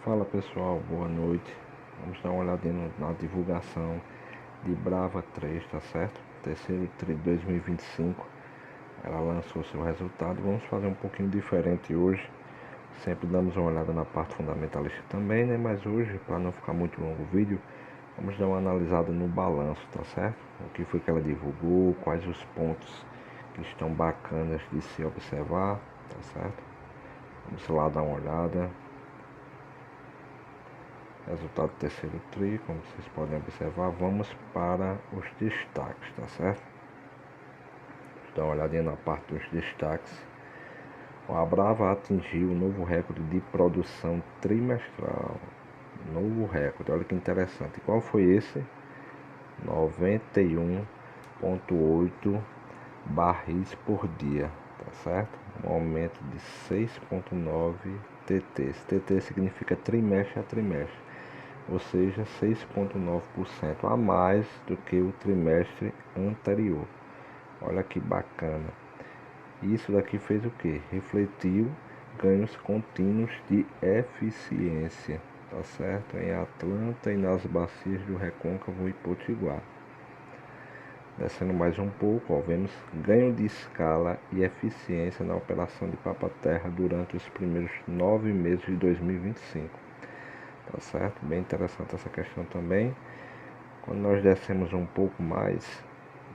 Fala pessoal, boa noite. Vamos dar uma olhadinha na divulgação de Brava 3, tá certo? Terceiro TRI 2025. Ela lançou seu resultado. Vamos fazer um pouquinho diferente hoje. Sempre damos uma olhada na parte fundamentalista também, né? Mas hoje, para não ficar muito longo o vídeo, vamos dar uma analisada no balanço, tá certo? O que foi que ela divulgou, quais os pontos que estão bacanas de se observar, tá certo? Vamos lá dar uma olhada. Resultado do terceiro TRI, como vocês podem observar, vamos para os destaques, tá certo? Dá uma olhadinha na parte dos destaques. A Brava atingiu um novo recorde de produção trimestral. Novo recorde, olha que interessante. Qual foi esse? 91,8 barris por dia, tá certo? Um aumento de 6,9 TT. TT significa trimestre a trimestre, ou seja, 6,9% a mais do que o trimestre anterior. Olha que bacana. Isso daqui fez o que? Refletiu ganhos contínuos de eficiência, tá certo? Em Atlanta e nas bacias do Recôncavo e Potiguar. Descendo mais um pouco, ó, vemos ganho de escala e eficiência na operação de Papa-Terra durante os primeiros 9 meses de 2025. Tá certo? Bem interessante essa questão também. Quando nós descemos um pouco mais,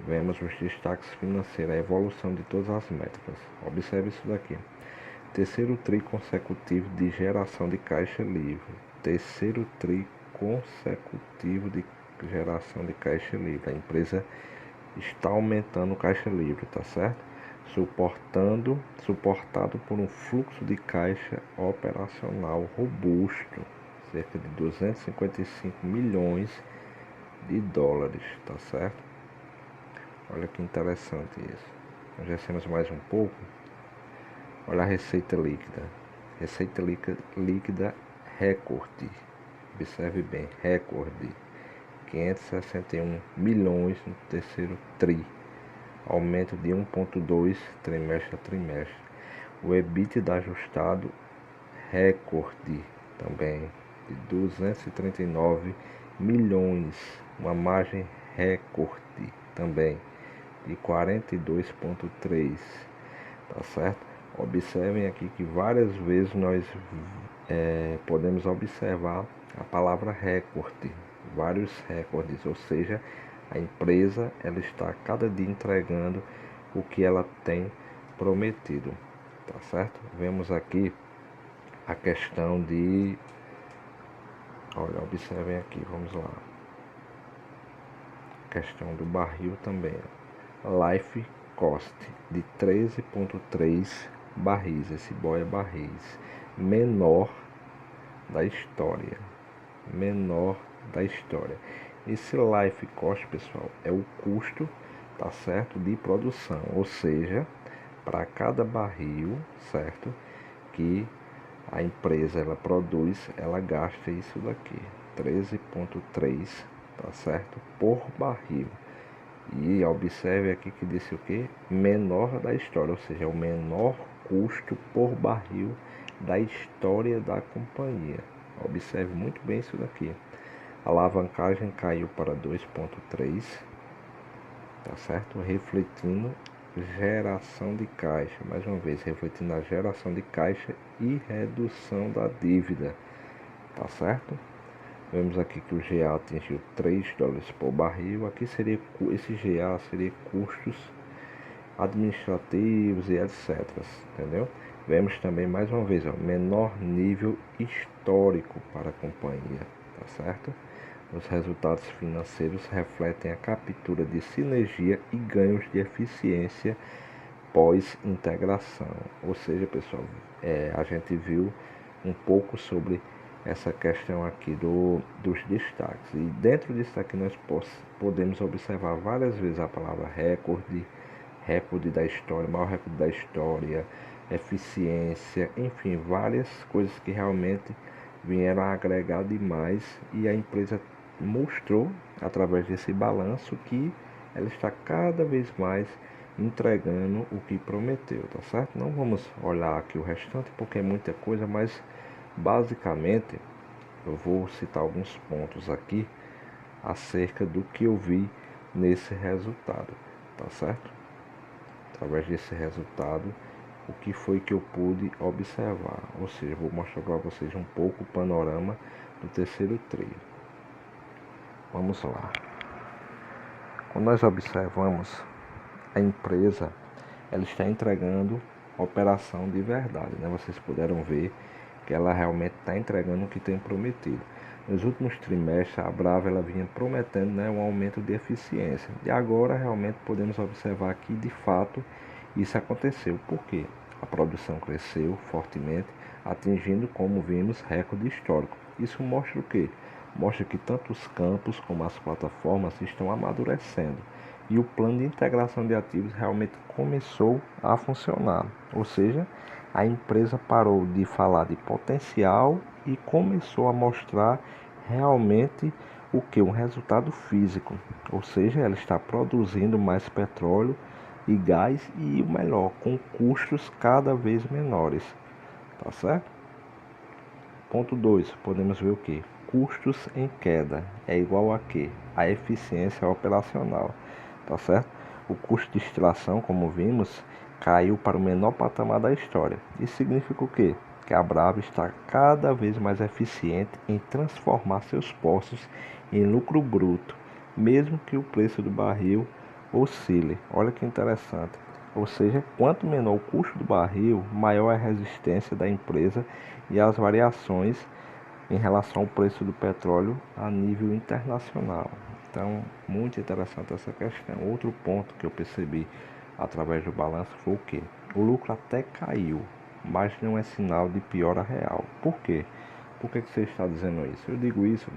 vemos os destaques financeiros, a evolução de todas as métricas. Observe isso daqui. Terceiro TRI consecutivo de geração de caixa livre. Terceiro TRI consecutivo de geração de caixa livre. A empresa está aumentando o caixa livre, tá certo? Suportado por um fluxo de caixa operacional robusto, cerca de 255 milhões de dólares, tá certo? Olha que interessante isso. Nós descemos mais um pouco. Olha a receita líquida. Receita líquida recorde. Observe bem, recorde. 561 milhões no terceiro TRI. Aumento de 1,2 trimestre a trimestre. O EBITDA ajustado recorde também de 239 milhões, uma margem recorde também de 42,3, tá certo? Observem aqui que várias vezes nós podemos observar a palavra recorde, vários recordes, ou seja, a empresa ela está cada dia entregando o que ela tem prometido, tá certo? Vemos aqui a questão de, olha, observem aqui, vamos lá, questão do barril também, life cost de 13,3 barris, esse boia barris, menor da história. Esse life cost, pessoal, é o custo, tá certo, de produção, ou seja, para cada barril, certo, que a empresa ela produz, ela gasta isso daqui, 13,3, tá certo, por barril. E observe aqui que disse o que? Menor da história, ou seja, o menor custo por barril da história da companhia. Observe muito bem isso daqui. A alavancagem caiu para 2,3, tá certo? Refletindo geração de caixa, mais uma vez, refletindo a geração de caixa e redução da dívida, tá certo? Vemos aqui que o GA atingiu 3 dólares por barril. Aqui seria, esse GA seria custos administrativos e etc, entendeu? Vemos também mais uma vez, ó, menor nível histórico para a companhia, tá certo? Os resultados financeiros refletem a captura de sinergia e ganhos de eficiência pós-integração. Ou seja, pessoal, a gente viu um pouco sobre essa questão aqui dos destaques. E dentro disso aqui nós podemos observar várias vezes a palavra recorde, recorde da história, maior recorde da história, eficiência, enfim, várias coisas que realmente vieram a agregar demais, e a empresa mostrou através desse balanço que ela está cada vez mais entregando o que prometeu, tá certo? Não vamos olhar aqui o restante porque é muita coisa, mas basicamente Eu vou citar alguns pontos aqui acerca do que eu vi nesse resultado, tá certo? Através desse resultado, o que foi que eu pude observar, ou seja, vou mostrar para vocês um pouco o panorama do terceiro TRI. Vamos lá. Quando nós observamos a empresa, ela está entregando operação de verdade, né? Vocês puderam ver que ela realmente está entregando o que tem prometido. Nos últimos trimestres, a Brava ela vinha prometendo, né, um aumento de eficiência. E agora realmente podemos observar que de fato isso aconteceu. Por quê? A produção cresceu fortemente, atingindo, como vimos, recorde histórico. Isso mostra o quê? Mostra que tanto os campos como as plataformas estão amadurecendo e o plano de integração de ativos realmente começou a funcionar. Ou seja, a empresa parou de falar de potencial e começou a mostrar realmente o que? Um resultado físico. Ou seja, ela está produzindo mais petróleo e gás e o melhor, com custos cada vez menores. Tá certo? Ponto 2, podemos ver o que? Custos em queda é igual a quê? A eficiência operacional, tá certo? O custo de extração, como vimos, caiu para o menor patamar da história. Isso significa o quê? Que a Brava está cada vez mais eficiente em transformar seus poços em lucro bruto, mesmo que o preço do barril oscile. Olha que interessante. Ou seja, quanto menor o custo do barril, maior é a resistência da empresa e as variações em relação ao preço do petróleo a nível internacional. Então, muito interessante essa questão. Outro ponto que eu percebi através do balanço foi o que? O lucro até caiu, mas não é sinal de piora real. Por quê? Por que você está dizendo isso? Eu digo isso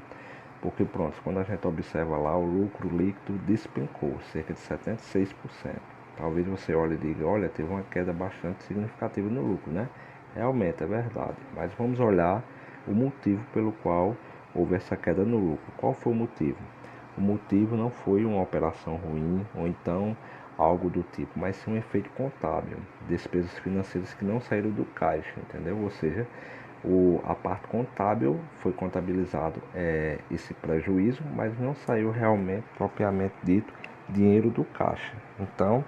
porque, pronto, quando a gente observa lá, o lucro líquido despencou, cerca de 76%. Talvez você olhe e diga, olha, teve uma queda bastante significativa no lucro, né? Realmente é verdade, mas vamos olhar o motivo pelo qual houve essa queda no lucro. Qual foi o motivo? O motivo não foi uma operação ruim ou então algo do tipo, mas sim um efeito contábil, despesas financeiras que não saíram do caixa, entendeu? Ou seja, a parte contábil foi contabilizado esse prejuízo, mas não saiu realmente, propriamente dito, dinheiro do caixa. Então,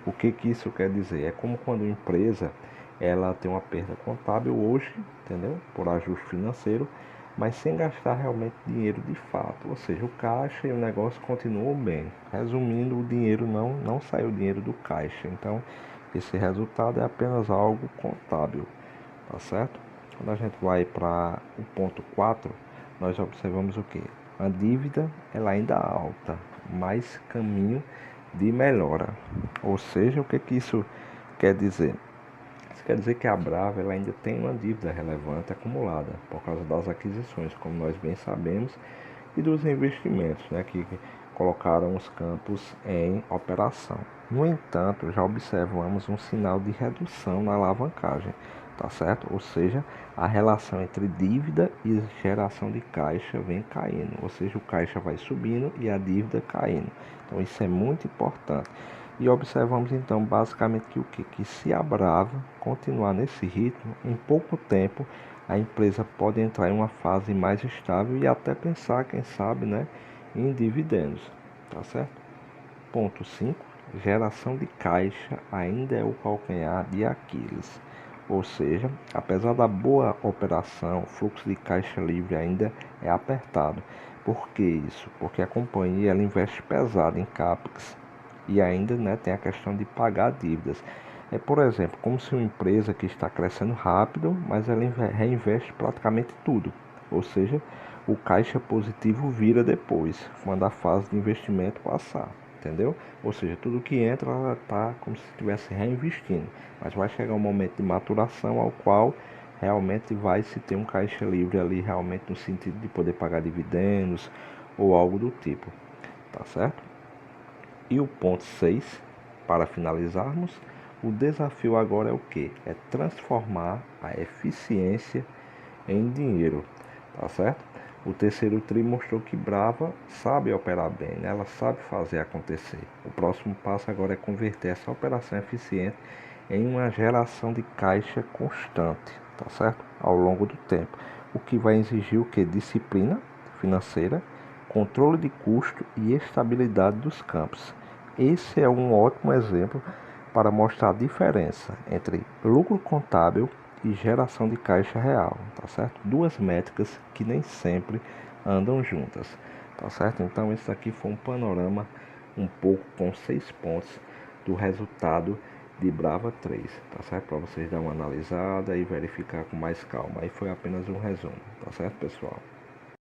o que isso quer dizer? É como quando a empresa ela tem uma perda contábil hoje, entendeu? Por ajuste financeiro, mas sem gastar realmente dinheiro de fato. Ou seja, o caixa e o negócio continuam bem. Resumindo, o dinheiro não saiu dinheiro do caixa. Então, esse resultado é apenas algo contábil, tá certo? Quando a gente vai para o ponto 4, nós observamos o que? A dívida ela ainda é alta, mas caminho de melhora. Ou seja, o que isso quer dizer? Isso quer dizer que a Brava ela ainda tem uma dívida relevante acumulada por causa das aquisições, como nós bem sabemos, e dos investimentos, né, que colocaram os campos em operação. No entanto, já observamos um sinal de redução na alavancagem, tá certo? Ou seja, a relação entre dívida e geração de caixa vem caindo, ou seja, o caixa vai subindo e a dívida caindo. Então isso é muito importante. E observamos então basicamente que o que? Que se a Brava continuar nesse ritmo, em pouco tempo a empresa pode entrar em uma fase mais estável e até pensar, quem sabe, né, em dividendos, tá certo? Ponto 5. Geração de caixa ainda é o calcanhar de Aquiles. Ou seja, apesar da boa operação, o fluxo de caixa livre ainda é apertado. Por que isso? Porque a companhia ela investe pesado em CAPEX e ainda, né, tem a questão de pagar dívidas. É, por exemplo, como se uma empresa que está crescendo rápido, mas ela reinveste praticamente tudo. Ou seja, o caixa positivo vira depois, quando a fase de investimento passar, entendeu? Ou seja, tudo que entra ela está como se estivesse reinvestindo, mas vai chegar um momento de maturação ao qual realmente vai se ter um caixa livre ali, realmente no sentido de poder pagar dividendos ou algo do tipo, tá certo? E o ponto 6, para finalizarmos, o desafio agora é o que? É transformar a eficiência em dinheiro, tá certo? O terceiro tri mostrou que Brava sabe operar bem, né? Ela sabe fazer acontecer. O próximo passo agora é converter essa operação eficiente em uma geração de caixa constante, tá certo? Ao longo do tempo. o que vai exigir o que? Disciplina financeira, controle de custo e estabilidade dos campos. Esse é um ótimo exemplo para mostrar a diferença entre lucro contábil e geração de caixa real, tá certo? Duas métricas que nem sempre andam juntas, tá certo? Então esse aqui foi um panorama um pouco com 6 pontos do resultado de Brava 3, tá certo? Para vocês dar uma analisada e verificar com mais calma. Aí foi apenas um resumo, tá certo, pessoal?